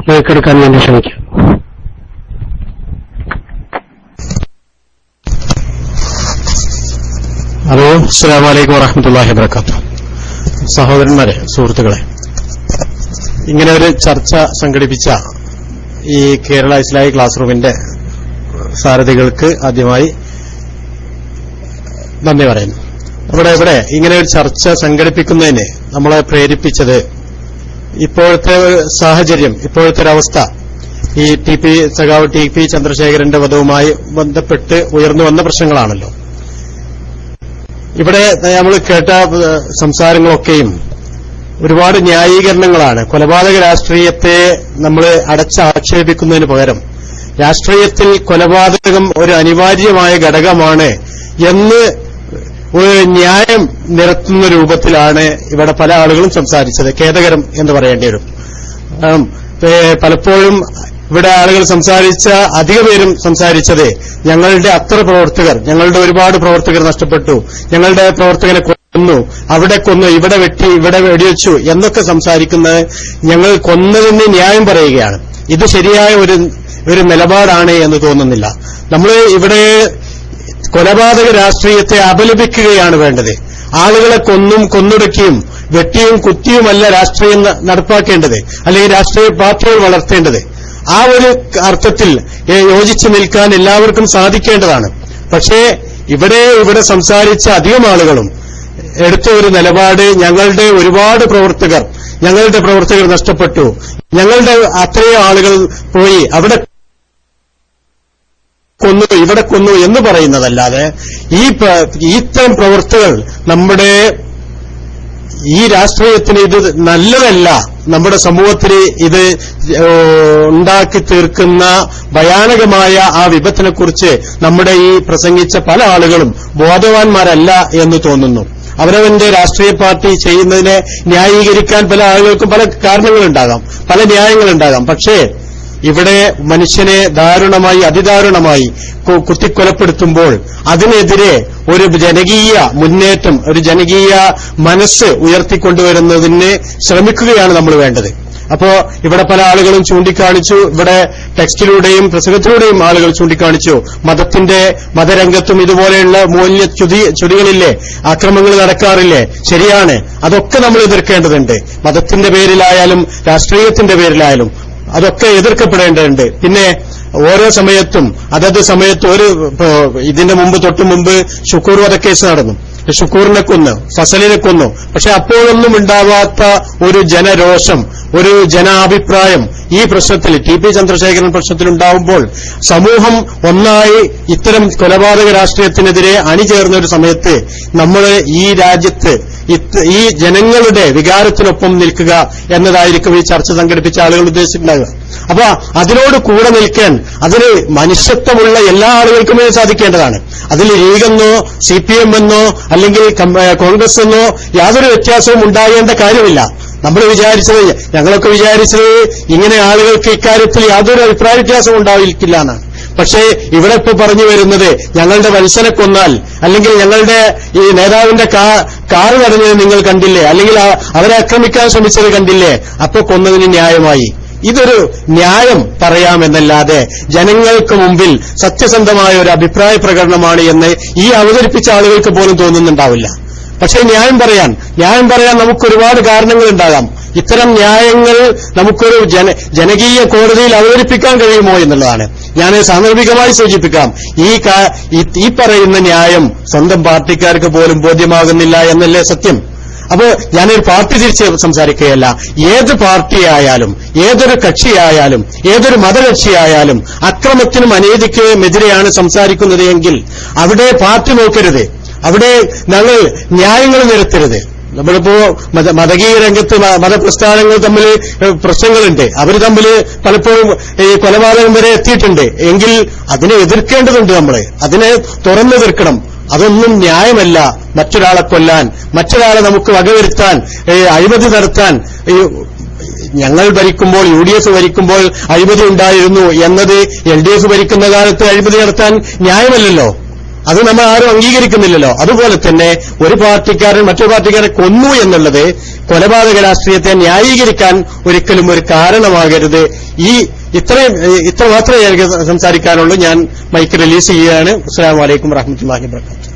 കേൾക്കെടുക്കാൻ വേണ്ടി ശ്രമിക്കാം. ഹലോ, അസ്സലാമു അലൈക്കും വറഹ്മത്തുള്ളാഹി വബറകാതുഹു. സഹോദരന്മാരെ, സുഹൃത്തുക്കളെ, ഇങ്ങനെ ഒരു ചർച്ച സംഘടിപ്പിച്ച ഈ കേരള ഇസ്ലാമിക് ക്ലാസ് റൂമിന്റെ സാരഥികൾക്ക് ആദ്യമായി നന്ദി പറയുന്നു. ഇവിടെ ഇങ്ങനെ ഒരു ചർച്ച സംഘടിപ്പിക്കുന്നതിന് നമ്മളെ പ്രേരിപ്പിച്ചത് ഇപ്പോഴത്തെ സാഹചര്യം, ഇപ്പോഴത്തെ ഒരവസ്ഥ, ഈ സഖാവ് ടി പി ചന്ദ്രശേഖരന്റെ വധവുമായി ബന്ധപ്പെട്ട് ഉയർന്നു വന്ന പ്രശ്നങ്ങളാണല്ലോ. ഇവിടെ നമ്മൾ കേട്ട സംസാരങ്ങളൊക്കെയും ഒരുപാട് ന്യായീകരണങ്ങളാണ്. കൊലപാതക രാഷ്ട്രീയത്തെ നമ്മൾ അടച്ചാക്ഷേപിക്കുന്നതിന് പകരം രാഷ്ട്രീയത്തിൽ കൊലപാതകം ഒരു അനിവാര്യമായ ഘടകമാണ് എന്ന് ഒരു ന്യായം നിരത്തുന്ന രൂപത്തിലാണ് ഇവിടെ പല ആളുകളും സംസാരിച്ചത്. ഖേദകരം എന്ന് പറയേണ്ടി വരും. പലപ്പോഴും ഇവിടെ ആളുകൾ സംസാരിച്ച അധിക പേരും സംസാരിച്ചത് ഞങ്ങളുടെ അത്ര പ്രവർത്തകർ, ഞങ്ങളുടെ ഒരുപാട് പ്രവർത്തകർ നഷ്ടപ്പെട്ടു, ഞങ്ങളുടെ പ്രവർത്തകനെ കൊന്നു, അവിടെ കൊന്നു, ഇവിടെ വെട്ടി, ഇവിടെ വെടിവെച്ചു എന്നൊക്കെ സംസാരിക്കുന്നത് ഞങ്ങൾ കൊന്നതിന് ന്യായം പറയുകയാണ്. ഇത് ശരിയായ ഒരു നിലപാടാണ് എന്ന് തോന്നുന്നില്ല. നമ്മൾ ഇവിടെ കൊലപാതക രാഷ്ട്രീയത്തെ അപലപിക്കുകയാണ് വേണ്ടത്. ആളുകളെ കൊന്നൊടുക്കിയും വെട്ടിയും കുത്തിയുമല്ല രാഷ്ട്രീയം നടപ്പാക്കേണ്ടത്, അല്ലെങ്കിൽ രാഷ്ട്രീയ പാർട്ടികൾ വളർത്തേണ്ടത്. ആ ഒരു അർത്ഥത്തിൽ യോജിച്ചു നിൽക്കാൻ എല്ലാവർക്കും സാധിക്കേണ്ടതാണ്. പക്ഷേ ഇവിടെ സംസാരിച്ച അധികം ആളുകളും എടുത്ത ഒരു നിലപാട്, ഞങ്ങളുടെ ഒരുപാട് ഞങ്ങളുടെ പ്രവർത്തകർ നഷ്ടപ്പെട്ടു, ഞങ്ങളുടെ അത്രയും ആളുകൾ പോയി, അവിടെ കൊന്നു, ഇവിടെ കൊന്നു എന്ന് പറയുന്നതല്ലാതെ ഇത്തരം പ്രവർത്തികൾ നമ്മുടെ ഈ രാഷ്ട്രീയത്തിന് ഇത് നല്ലതല്ല, നമ്മുടെ സമൂഹത്തിന് ഇത് ഉണ്ടാക്കി തീർക്കുന്ന ഭയാനകമായ ആ വിപത്തിനെക്കുറിച്ച് നമ്മുടെ ഈ പ്രസംഗിച്ച പല ആളുകളും ബോധവാന്മാരല്ല എന്ന് തോന്നുന്നു. അവരവന്റെ രാഷ്ട്രീയ പാർട്ടി ചെയ്യുന്നതിനെ ന്യായീകരിക്കാൻ പല ആളുകൾക്കും പല കാരണങ്ങളുണ്ടാകാം, പല ന്യായങ്ങളുണ്ടാകാം. പക്ഷേ ഇവിടെ മനുഷ്യനെ അതിദാരുണമായി കുത്തിക്കൊലപ്പെടുത്തുമ്പോൾ അതിനെതിരെ ഒരു ജനകീയ മുന്നേറ്റം, ഒരു ജനകീയ മനസ്സ് ഉയർത്തിക്കൊണ്ടുവരുന്നതിന് ശ്രമിക്കുകയാണ് നമ്മൾ വേണ്ടത്. അപ്പോ ഇവിടെ പല ആളുകളും ചൂണ്ടിക്കാണിച്ചു, ഇവിടെ ടെക്സ്റ്റിലൂടെയും പ്രസംഗത്തിലൂടെയും ആളുകൾ ചൂണ്ടിക്കാണിച്ചു, മതരംഗത്തും ഇതുപോലെയുള്ള മൂല്യ ചുടികളില്ലേ, അക്രമങ്ങൾ നടക്കാറില്ലേ, ശരിയാണ്, അതൊക്കെ നമ്മൾ എതിർക്കേണ്ടതുണ്ട്. മതത്തിന്റെ പേരിലായാലും രാഷ്ട്രീയത്തിന്റെ പേരിലായാലും അതൊക്കെ എതിർക്കപ്പെടേണ്ടതുണ്ട്. പിന്നെ ഓരോ സമയത്തും അതത് സമയത്ത് ഇതിന്റെ തൊട്ടു മുമ്പ് ഷുക്കൂർ വധക്കേസ് നടന്നു. ഷുക്കൂറിനെ കൊന്നു, ഫസലിനെ കൊന്നു. പക്ഷെ അപ്പോഴൊന്നും ഉണ്ടാവാത്ത ഒരു ജനരോഷം, ഒരു ജനാഭിപ്രായം ഈ പ്രശ്നത്തിൽ, ടി പി ചന്ദ്രശേഖരൻ പ്രശ്നത്തിലുണ്ടാവുമ്പോൾ സമൂഹം ഒന്നായി ഇത്തരം കൊലപാതക രാഷ്ട്രീയത്തിനെതിരെ അണിചേർന്ന ഒരു സമയത്ത് നമ്മൾ ഈ രാജ്യത്ത് ഈ ജനങ്ങളുടെ വികാരത്തിനൊപ്പം നിൽക്കുക എന്നതായിരിക്കും ഈ ചർച്ച സംഘടിപ്പിച്ച ആളുകൾ ഉദ്ദേശിച്ചിട്ടുണ്ടാകുക. അപ്പൊ അതിനോട് കൂടെ നിൽക്കാൻ അതിന് മനുഷ്യത്വമുള്ള എല്ലാ ആളുകൾക്കുമേ സാധിക്കേണ്ടതാണ്. അതിൽ ലീഗെന്നോ CPM എന്നോ അല്ലെങ്കിൽ കോൺഗ്രസ് എന്നോ യാതൊരു വ്യത്യാസവും ഉണ്ടാകേണ്ട കാര്യമില്ല. ഞങ്ങളൊക്കെ വിചാരിച്ചത് ഇങ്ങനെ ആളുകൾക്ക് ഇക്കാര്യത്തിൽ യാതൊരു അഭിപ്രായ വ്യത്യാസവും ഉണ്ടാവില്ല എന്നാണ്. പക്ഷേ ഇവിടെ ഇപ്പൊ പറഞ്ഞു വരുന്നത് ഞങ്ങളുടെ വത്സനെ കൊന്നാൽ, അല്ലെങ്കിൽ ഞങ്ങളുടെ ഈ നേതാവിന്റെ കാറ് തടഞ്ഞത് നിങ്ങൾ കണ്ടില്ലേ, അല്ലെങ്കിൽ അവരെ ആക്രമിക്കാൻ ശ്രമിച്ചത് കണ്ടില്ലേ, അപ്പൊ കൊന്നതിന് ന്യായമായി. ഇതൊരു ന്യായം പറയാമെന്നല്ലാതെ ജനങ്ങൾക്ക് മുമ്പിൽ സത്യസന്ധമായ ഒരു അഭിപ്രായ പ്രകടനമാണ് എന്ന് ഈ അവതരിപ്പിച്ച ആളുകൾക്ക് പോലും തോന്നുന്നുണ്ടാവില്ല. പക്ഷേ ന്യായം പറയാൻ നമുക്കൊരുപാട് കാരണങ്ങളുണ്ടാകാം. ഇത്തരം ന്യായങ്ങൾ നമുക്കൊരു ജനകീയ കോടതിയിൽ അവതരിപ്പിക്കാൻ കഴിയുമോ എന്നുള്ളതാണ്. ഞാൻ സാന്ദർഭികമായി സൂചിപ്പിക്കാം, ഈ പറയുന്ന ന്യായം സ്വന്തം പാർട്ടിക്കാർക്ക് പോലും ബോധ്യമാകുന്നില്ല എന്നല്ലേ സത്യം. അപ്പോൾ ഞാനൊരു പാർട്ടി തിരിച്ച് സംസാരിക്കുകയല്ല. ഏത് പാർട്ടിയായാലും, ഏതൊരു കക്ഷിയായാലും, ഏതൊരു മതകക്ഷിയായാലും അക്രമത്തിനും അനീതിക്കും എതിരെയാണ് സംസാരിക്കുന്നത് എങ്കിൽ അവിടെ പാർട്ടി നോക്കരുത്, അവിടെ ഞങ്ങൾ ന്യായങ്ങൾ നിരത്തരുത്. നമ്മളിപ്പോ മതകീയ രംഗത്ത് മതപ്രസ്ഥാനങ്ങൾ തമ്മിൽ പ്രശ്നങ്ങളുണ്ട്, അവർ തമ്മിൽ പലപ്പോഴും ഈ കൊലപാതകം വരെ എത്തിയിട്ടുണ്ട്. എങ്കിൽ അതിനെ എതിർക്കേണ്ടതുണ്ട്, അതിനെ തുറന്നെതിർക്കണം. അതൊന്നും ന്യായമല്ല. മറ്റൊരാളെ കൊല്ലാൻ, മറ്റൊരാളെ നമുക്ക് വകവരുത്താൻ, അഴിമതി നടത്താൻ. ഞങ്ങൾ ഭരിക്കുമ്പോൾ, UDF ഭരിക്കുമ്പോൾ അഴിമതി ഉണ്ടായിരുന്നു എന്നത് LDF ഭരിക്കുന്ന കാലത്ത് അഴിമതി നടത്താൻ ന്യായമല്ലല്ലോ. അത് നമ്മൾ ആരും അംഗീകരിക്കുന്നില്ലല്ലോ. അതുപോലെ തന്നെ ഒരു പാർട്ടിക്കാരൻ മറ്റൊരു പാർട്ടിക്കാരെ കൊന്നു എന്നുള്ളത് കൊലപാതക രാഷ്ട്രീയത്തെ ന്യായീകരിക്കാൻ ഒരിക്കലും ഒരു കാരണമാകരുത്. ഇത്ര മാത്രമേ എനിക്ക് സംസാരിക്കാനുള്ളൂ. ഞാൻ മൈക്ക് റിലീസ് ചെയ്യുകയാണ്. അസ്സലാമു അലൈക്കും വറഹ്മത്തുള്ളാഹി വബറകാതുഹു.